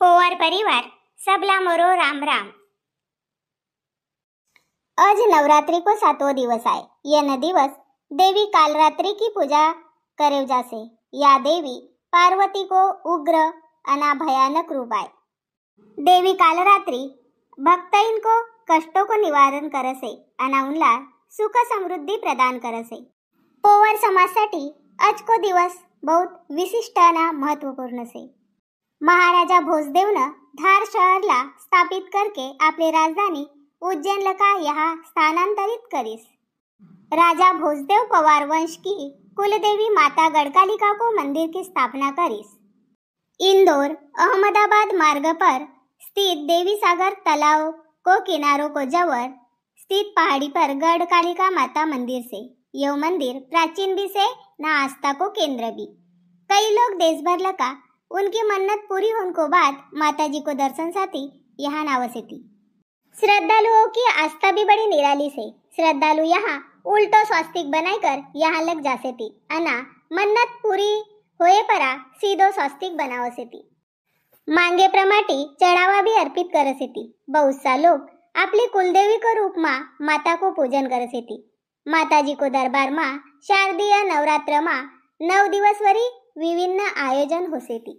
पोवार परिवार सबला मोरो राम राम। आज नवरात्रि को 7वां दिवस आए। यह दिवस देवी कालरात्रि की पूजा करे जासे। या देवी पार्वती को उग्र अना भयानक रूप आए। देवी कालरात्रि भक्ताइन को कष्टों को निवारण करसे अना उनला सुख समृद्धी प्रदान करसे। पोवार समाजसाठी आज को दिवस बहुत विशिष्ट अना महत्वपूर्ण से। महाराजा भोजदेवनं धार शहरला स्थापित करके आपली राजधानी उज्जैनला यहाँ स्थानांतरित करीस। राजा भोजदेव पवार वंश की कुलदेवी माता गढ़कालिका को मंदिर की स्थापना करीस। इंदौर अहमदाबाद मार्ग पर स्थित देवी सागर तालाब को किनारों को जवर स्थित पहाड़ी पर गढ़कालिका माता मंदिर से यह मंदिर प्राचीन भी से ना आस्था को केंद्र भी। कई लोग देश भर लगा उनकी मन्नत पूरी होने को बाद माताजी को दर्शन साथी यहाँ नावसे थी। श्रद्धालुओं की आस्था भी बड़ी निराली से। श्रद्धालु यहाँ उल्टो स्वास्तिक बनाकर यहाँ लग जासे थी अना मन्नत पूरी होए परा सीधो स्वास्तिक बनावसे थी। मांगे प्रमाटी चढ़ावा भी अर्पित करसे थी। बहुत सा लोग अपनी कुलदेवी को रूप में माता को पूजन करसे थी। माताजी को दरबार में शारदीय नवरात्र में 9 दिवस वरी विभिन्न आयोजन होसे थी।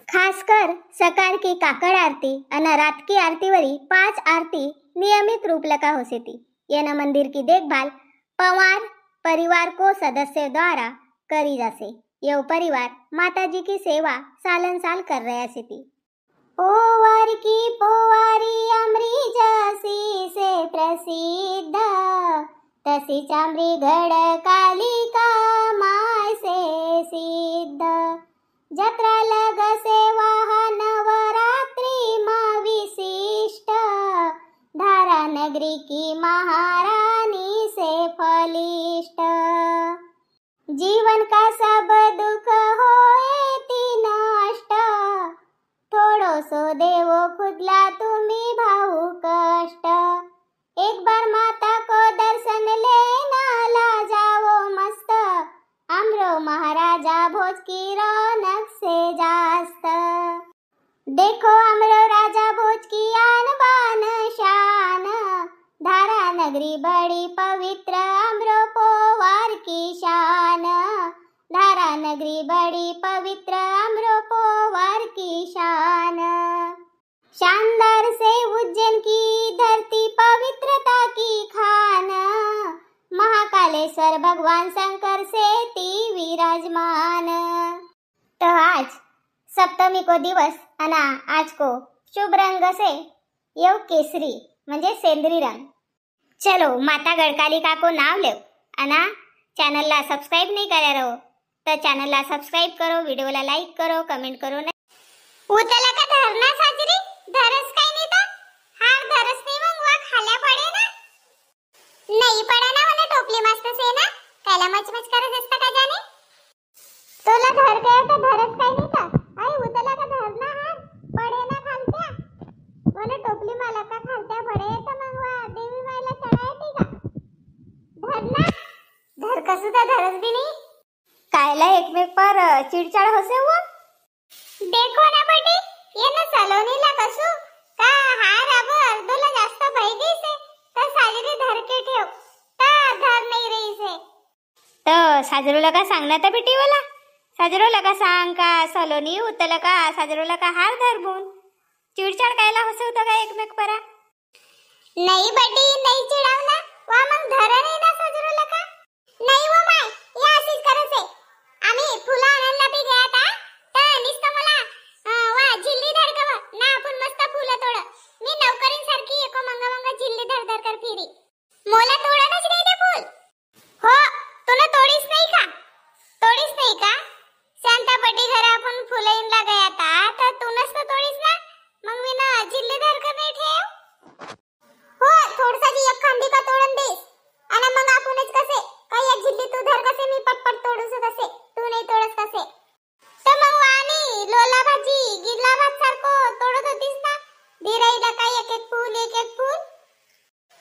खासकर सकाळ की काकड़ आरती और रात की आरती वरी 5 आरती नियमित रूप लगा होसे थी। यह मंदिर की देखभाल पवार परिवार को सदस्य द्वारा करी जासे। यह परिवार माताजी की सेवा सालन साल कर रहे थी। पोवार की पोवारी अमरी जसी से प्रसिद्ध तसी चामरी गढ़ कालिका माय से सिद्ध। जत्रा लगसे वहा नवरात्रि माँ विशिष्ट धारा नगरी की महारानी से फलिष्ट। जीवन का सब दुख होए तीन नष्ट थोड़ो सो देवो खुदला तुम्ही भाऊ कष्ट। एक बार माता को दर्शन लेना ला जाओ मस्त अमरो महाराजा भोज की रौनक से जास्त। देखो अमरो राजा भोज की आन बान शान धारा नगरी बड़ी पवित्र अमरो पोवार की शान। धारा नगरी बड़ी पवित्र अमरो पोवार की शान। शानदार से उज्जैन की धरती पवित्रता की खान। महाकालेश्वर भगवान शंकर से ती विराजमान। तो आज सप्तमी को दिवस अना आज को शुभ रंग से यव केसरी म्हणजे सेंद्री रंग। चलो माता गढ़कालिका को नाव ले अना चैनल ला सब्सक्राइब नहीं करे रहो तो चैनल ला सब्सक्राइब करो, वीडियो ला लाइक करो, कमेंट करो। उतला का धरना साजरी धरस काय नहीं था हार धरस नहीं मग वा खाल्या पडे ना नहीं पडा ना मला टोपली मस्त से ना काला मचमच करत असता का जाने तोला धर गया तो धरस काय नहीं था आई उतला का धरना हार पडे ना खालत्या मला टोपली मला का खालत्या पडे तो मग वा देवी मायला चढायती का धरना धर कसू तर धरस भी नहीं कायला एकमेक पर चिड़चाड़ होसे वो। देखो ना बेटी ये ना सलोनीला कसू का हार अब अर्धोला जास्त भई गई से तर साजरी धर के ठेव तर धर नहीं रही से तो साजरू लगा सांगना तर बेटी वाला साजरू लगा सांग का सलोनी उतला का साजरू लगा हार धर बुन चिड़चाड़ कायला होसे होता का एकमेक परा नहीं बेटी नहीं चिड़ावना वा मग धर नाही ना साजरू लगा नहीं वो माय या अशीच करसे आम्ही फुला आणायला बी गया था तर निस्त मला वा जिल्ली धर गवा ना आपण मस्त फुलं तोड मी नौकरीन सारखी एको मंगा मंगा जिल्ली धर धर कर फिरी मोला तोडणच नाही ते फूल हो तुला तोडीस नाही का शांतापटी घर आपण फुलईनला गया था तर तूनच तर तोडीस ना मग मी ना जिल्ली धर कर नाही ठेव हो थोडसा जी एक खांडी का तोडून देस आणि मग आपणच कसे काय एक जिल्ली तू धर कसे मी पटपट तोडूस कसे तू नाही तोडस कसे तर मग वाणी लोला भाजी गिरला भात सारखो तोडत होतीस ना दिराईला काय एक एक फूल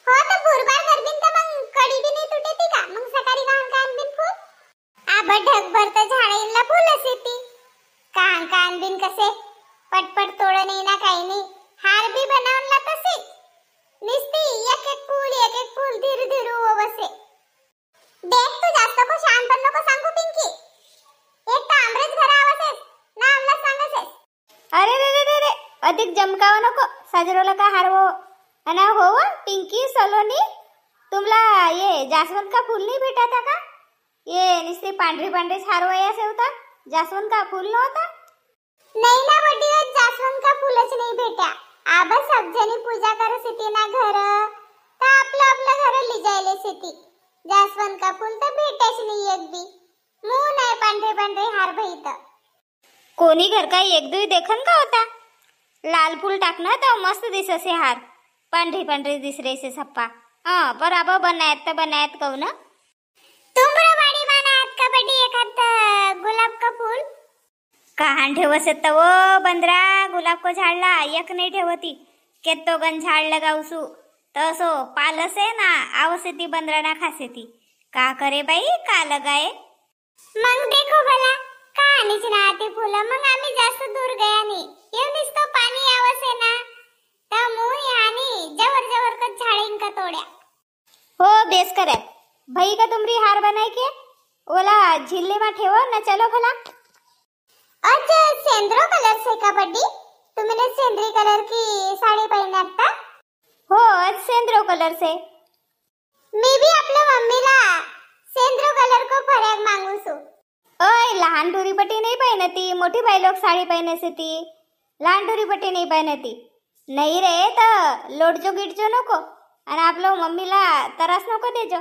हो तर भुरबार करबिन तर मग कडी बी नाही तुटेती का मग सकाळी गाण कान बिन फूल आबा ढगभर तर झाडांना फुलच येती कान कान बिन कसे पटपट तोडणे काही नाही. हार बी बनवला तसे निस्ती एक एक फूल धीरे धीरे बसे. देख तू जास्त को शान पण नको सांगू पिंकी. एक तर आमरेच घरा आवासेस ना आमला सांगसेस. अरे रे रे रे रे अधिक जमकाव नको. साजरोला का हार हो अना हो पिंकी सलोनी तुमला ये जास्वंद का फूल नहीं भेटा था का? ये निस्ती पांढरी पांढरी हार वया से होता. जास्वंद का फूल नव्हता. नाही ना बड्डी जास्वंद का फूलच नाही भेटा. आबा सब जणी पूजा करत होती ना घर तर आपलं घर लिजायले शेती. जास्वंद का फूल तर भेटेच नाही एक बी. मुंह नाही पांढरे पांढरे हार भईत. कोणी घर का एक दुई देखन का होता. लाल फूल टाकना तो मस्त दिससे हार. पांढरी पांढरी दिस रही से सप्पा. पर आबा बनायत कहू ना. तुमरा बाड़ी मानात का बड्डी एखाद गुलाब का फूल कहां ठेवसे तव बंदरा. गुलाब को झाडला एक नाही ठेवती. केतो गन झाड लगावसू तसो पालसे ना आवसे ती बंदरा ना खासे ती. का करे बाई का लगाए. मग देखो भला का आनीच ना ते फूल. मग आम्ही जास्त दूर गया नाही. येऊनच तो पाणी आवसे ना तर मुई आणि जवर का झाड़ीन का तोड्या. हो बेस करत भाई का तुमरी हार बनाई के ओला झिल्ले में ठेवो ना. चलो भला. अच्छा सेंद्रो कलर से का बड्डी. तुमने सेंद्री कलर की साड़ी पहनी आता. हो आज सेंद्रो कलर से. मी भी आपल्या मम्मीला सेंद्रो कलर को फरक मांगू सु. ओय लहान डोरी पट्टी नहीं पहनती. मोठी बाई लोग साड़ी पहने से ती. लहान डोरी पट्टी नहीं पहनती. नहीं रे तर लोटजो गिटजो नको आणि आपलं मम्मीला त्रास नको देजो.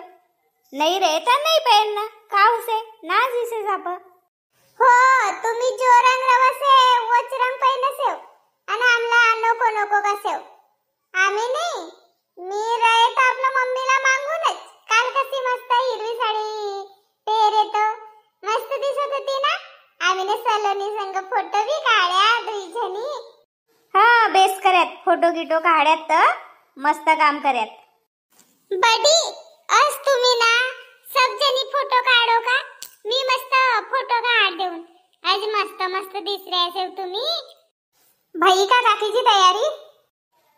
नहीं रे तर नहीं पहनना का उसे ना जिसे साप. हो तुम्ही जो रंग रवसे वोच रंग पहनसेव आणि आमला नको कसेव. आम्ही नाही. मी रहे तर आपल्या मम्मीला मागूनच. काल कशी मस्त हिरवी साडी पेरे तो मस्त दिसत होती ना. आम्ही सलोनी संग फोटो भी काढ्या दुई जणी. हा बेस करत फोटो गिटो काढ्यात तर मस्त काम करत. बडी आज तुम्ही ना सब जणी फोटो काढो का. मी मस्त फोटो काढ देऊन. आज मस्त दिस रहे असेल तुम्ही. भाई का काकीची तयारी.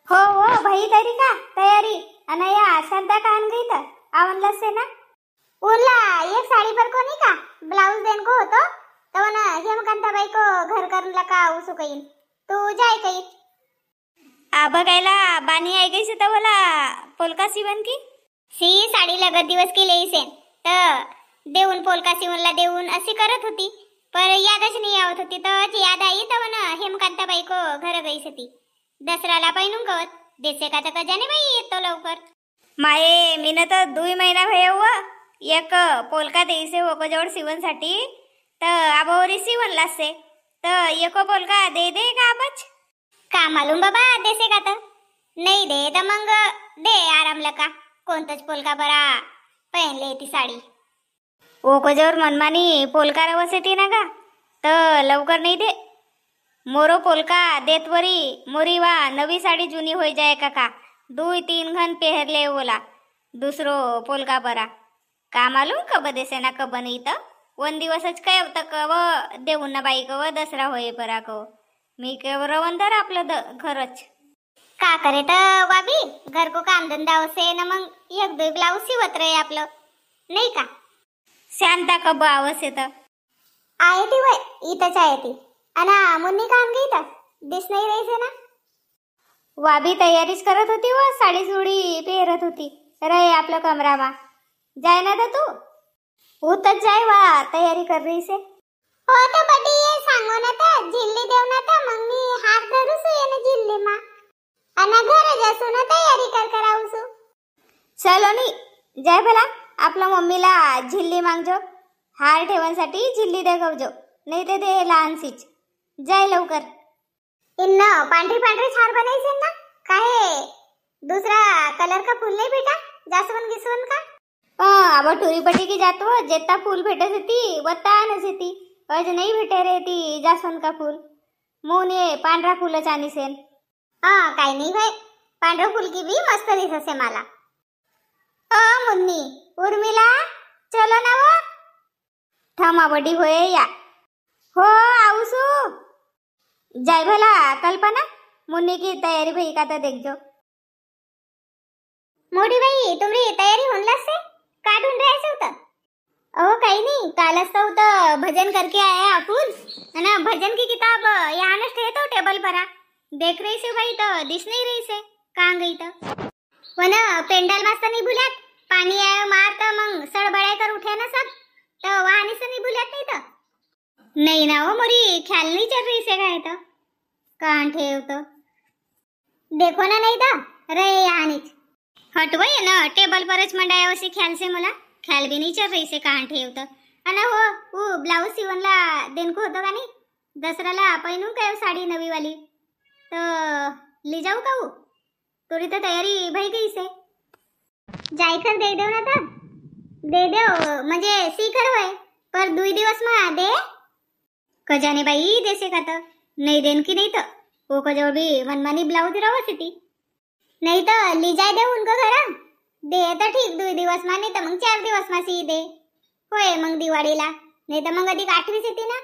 हो भाई तरी का तयारी. अनया संता कान गई तर आवनला से ना. उरला एक साड़ी पर कोनी का ब्लाउज देन को होतो तो ना हेमकांता बाई को घर करला का उसु कईन. तू जाय कई आ बघायला बानी आई गई से तो बोला पोलका सिवन की सी साड़ी लगत दिवस की लेई से तर देऊन पोलका सिवनला देऊन अशी करत होती. पर यादच नाही आवत होती. तर याद आई तर ना हेमकांता बाई को घर गई सती. दसराला पहिनून कवत देसे का तर कजाने बाई येतो लवकर. माये मीन तर 2 महिना भयव एक पोलका देईसे होको जवळ सिवनसाठी तर आबावरी सिवनला से तर एको पोलका दे का आबाच. का मालूम बाबा देसे का तर नाही दे तर मग दे आरामला का कोणतच पोलका बरा पहनले ती साडी. ओको जवळ मनमानी पोलका रवसेती ना का तर लवकर नाही दे. मोरो पोलका देतवरी मोरी वा नवी साड़ी जूनी हो जाए का 2-3 घन पहरले बोला दुसरो पोलका बरा. का मालूम कब देसे ना कब नाही तर 1 दिवसच काय होतं कव देऊन ना बाई कव दसरा होय परा कव. मी केव रवंदर आपलं घरच का करे तर वाबी घर को काम धंदा असे ना मग 1-2 ब्लाउज सिवत रहे आपलं नाही का. शांता कब आवस येत आहे ती वय इथंच आहे ती. अना मुन्नी काम गई तर दिस नाही रही से ना. वाबी तयारीच करत होती व साडी सुडी पेरत होती. रहे आपलं कमरामा जाय ना तर तू उतच जाय वा तयारी कर रही से. हो तर बडी ये सांगो ना तर जिल्ली देव ना तर मग मी हात धरू सु येने जिल्ली मा अना घर जासू ना तयारी कर आवसू. चलो नी जाय भला आपल्या मम्मीला झिल्ली मागजो. हार ठेवण्यासाठी झिल्ली देगवजो नाही ते दे लहानसीच. जाय लवकर. इन्न पांढरी हार बनायचे ना काय दूसरा कलर का फूल नहीं बेटा जास्वंद गिस्वंद का. अब टूरी पट्टी की जातो जेता फूल भेटे ती वत्ता नसेती. अज नहीं भेटे रे ती जास्वंद का फूल. मोने पांढरा फूल चानी सेन. काय नाही भाई पांढरा फूल की भी मस्त दिससे मला. मुन्नी उर्मिला चलो ना वो थमा बडी होय या. हो आऊसू जाय भला कल्पना मुन्नी की तयारी भई का तर देखजो। मोठी बाई तुमरी तयारी होणलाच से काढून राहायचं होतं। अहो काही नाही, कालच तो होतं भजन करके आया आपण ना, भजन की किताब यहाँ ठे तो टेबल पर देख रही से भाई तो दिस नहीं रही से कहाँ गई तो वना पेंडल मस्त नहीं भूलत, पानी आया मार तो मंग सड़बड़ाई कर उठे ना सब, तो वहाँ से नहीं भूलत नहीं तो नहीं ना वो मोरी ख्याल नहीं चल रही से गए तो कहाँ ठेव तो देखो ना नहीं था रहे यहाँ नीच हटवो ये ना टेबल परच मंडाया उसी ख्याल से मला ख्याल भी नहीं चल रही से कहाँ ठेव तो अना हो वो ब्लाउज सिवनला देन को होतो का नहीं दसराला पहिनू काय साड़ी नवी वाली तो ले जाऊ का वो तोरी तो तयारी भई गई से जायकर दे दो ना तो दे दो म्हणजे सीकर होय पर 2 दिवस में दे कजाने बाई देसे का तो नहीं देन की नहीं तो वो कजो भी मनमानी ब्लाउज रवस थी नहीं तो ली जाए दे उनको घर दे तो ठीक 2 दिवस में, नहीं तो मग 4 दिवस में सी दे होय मग दिवाळीला, नाही तर मग अधिक 8वीच येते ना,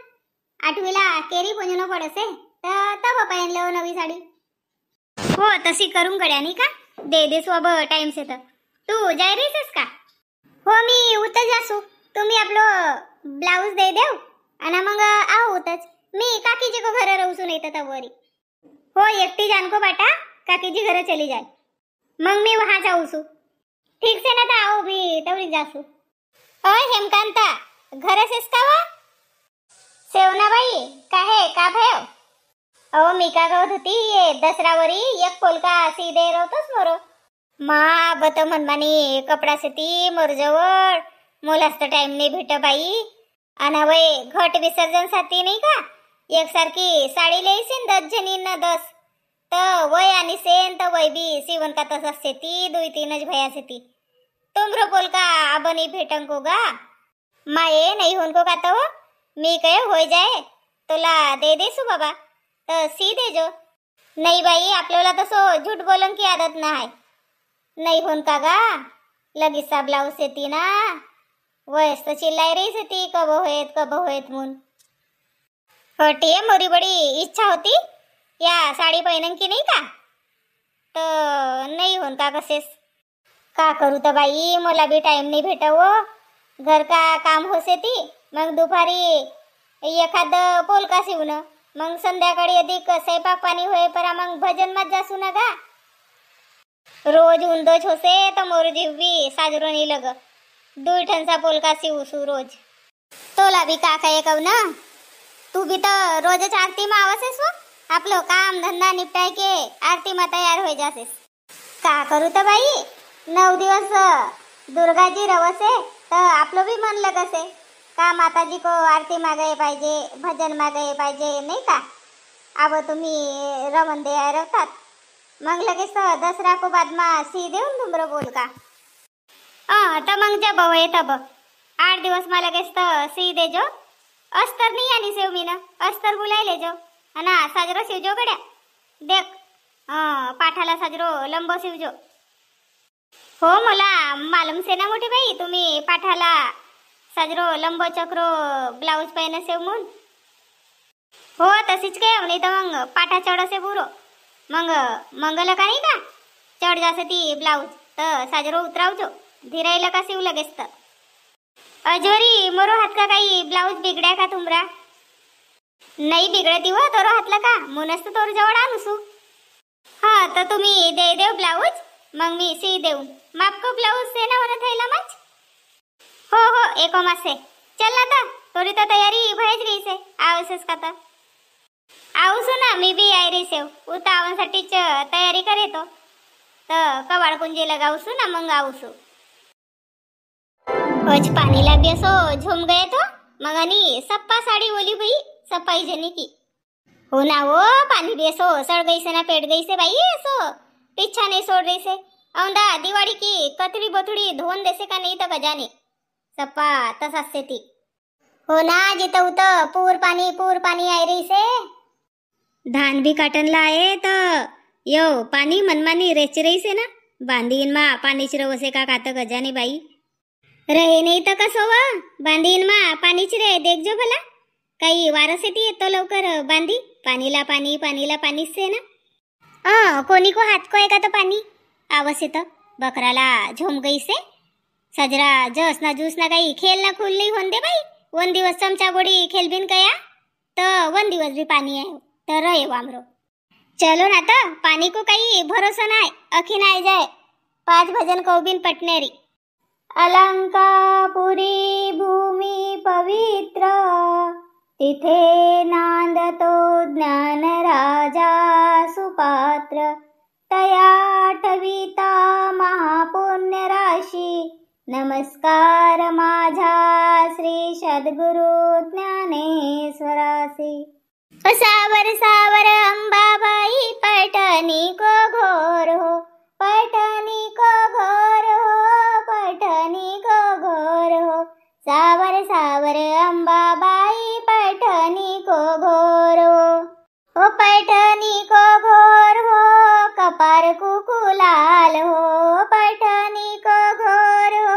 8वीला केरी पुंजनो पडसे तर तब पहिनलो नवी साडी हो तशी करून गड्या नाही का दे दे स्वब टाइम से तर तू जाय रहीस का हो मी उतर जासू तुम्ही आपलो ब्लाउज दे देव आणि मग आहो उतच मी काकीजी को घर रहूसू नाही तर तवरी हो एकटी जानको बाटा काकीजी घर चली जाए मग मी वहां जाऊसू ठीक से ना तो आओ भी तवरी जासू ओय हेमकांता घर सेस का वा सेवना बाई काहे का भयो अहो मी का गवत होती ये दसरावरी एक पोलका सीधे रोतोस मोरो मा बत मनमानी कपडा सेती मोर जवळ मोलास्त टाइम नाही भेट बाई अना वय घट विसर्जन साठी नाही का एक सारखी साडी लेसीन 10 जणींना 10 तर वय आणि सेन तर वय बी सीवन का तस सेती 2-3 भया सेती तुमरो पोलका अबनी भेटन को गा माये नहीं होन को का तो मी कहे हो जाए तोला दे देसू बाबा तो सी दे जो नहीं भाई आपल्याला तसो झूठ बोलन की आदत ना है नहीं होन का गा लगीसा ब्लाउज सेती ना वयस तो चिल्लाई रही सेती कब होएत मुन हटिए मोरी बड़ी इच्छा होती या साड़ी पहनन की नहीं का तो नहीं होन का कसेस का करू तर बाई मला भी टाइम नहीं भेटावो घर का काम होसेती मग दुपारी एखाद पोलका शिवण मग संध्याकाळी अधिक स्वयंपाक पाणी होय परा मग भजन मत जासू ना गा रोज उंदोच होसे तर मोर जीवी साजरो नहीं लग 2 ठनसा पोलका शिवसू रोज तोला भी का काय कहू ना तू भी तो रोजच आरती में आवसेस वो आपलो काम धंदा निपटाय के आरती में तैयार हो जासेस का करू तर बाई 9 दिवस दुर्गाजी रवसे तर आपलं भी मन लगसे का माताजी को आरती मागे पाहिजे भजन मागे पाहिजे नाही का अब तुम्ही रमन दे रवतात मग लगेच दसरा को बाद में सी देऊन तुमरो बोल का तर मग जब होय तब 8 दिवस में लगेच सी देजो अस्तर नहीं आनी सेव मी ना अस्तर बुलाई लेजो ना साजरो शिवजो गड्या देख पाठाला साजरो लंबो शिवजो हो मला मालूम से ना मोठी बाई तुम्ही पाठाला साजरो लंबो चक्रो ब्लाउज पहने से मुन हो तशीच काय नाही तर मग पाठा चढसे पुरो मग मंगल का नाही का चढ जासे ती ब्लाउज तर साजरो उतरावजो धीरायला का शिव लगेच तर अजवरी मोरो हात का काही ब्लाउज बिगड्या का तुमरा नाही बिगडती हो तोरो हातला का मुनस तर तोर जवळ आणूसू हा तर तुम्ही दे देव ब्लाउज मग मी सी देऊन मापको ब्लाउज से ना होना थैला मच हो हो एको मासे चल ना ता तोरी तो तयारी भयज रही से आवसेस का ता आवसू ना मी भी आई रही से उता आवनसाठीच तयारी करे तो कवाड कुंजी लगावसू ना मग आवसू आज पानी लागे सो झूम गए तो मगानी सप्पा साड़ी बोली भाई सप्पाई जनी की हो ना वो पानी भी सो सड़ गई से ना पेट गई से भाई सो पीछा नहीं छोड़ रही से औंदा दिवाड़ी की कतरी बतुड़ी धोन देसे का नहीं तो गजाने सप्पा तसाच से ती हो ना जिथं उत पूर पानी आई रही से धान भी काटन लाए तो यो पानी मनमानी रेच रही से ना बांधीन मा पानी चिरवसे का कात गजाने बाई रहे नहीं तो कसो वा बांधीन मा पानी चिरे देख जो भला काही वारस येते तो लवकर बांधी पाणीला पाणी से ना कोनी को हाथ को आएगा तो पानी आवश्य तो बकराला झोम गई से सजरा जस ना जूस ना काही खेल ना खुल नहीं होन दे भाई वन दिवस चमचा गोड़ी खेल बिन गया तो वन दिवस भी पानी है तो रहे वामरो चलो ना तो पानी को काही भरोसा नाही अखीन आय जाए 5 भजन को बिन पटनेरी अलंकापुरी भूमी पवित्र तिथे नांदतो ज्ञान राजा सुपात्र तया ठविता महापुण्य राशी नमस्कार माझा श्री सद्गुरु ज्ञानेश्वरासी सावर सावर अंबाबाई पटनी को घोर हो पटनी को घोर हो पटनी को घोर हो सावर सावर अंबाबाई पटनी को घोर हो पटनी को घोर हो कपार कुकुलाल हो पटनी को घोर हो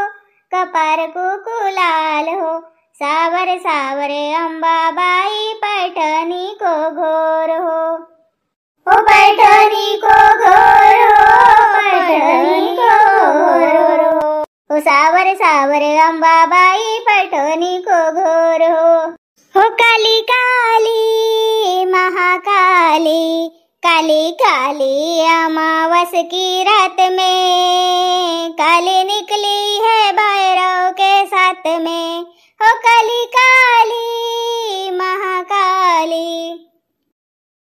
कपार कुकुलाल हो सावर सावर अंबाबाई पटनी को घोर हो पटनी को घोर हो पटनी को घोर हो सावर सावर अंबाबाई पटनी को घोर हो काली काली महाकाली काली काली अमावस की रात में काली निकली है भैरव के साथ में हो काली काली महाकाली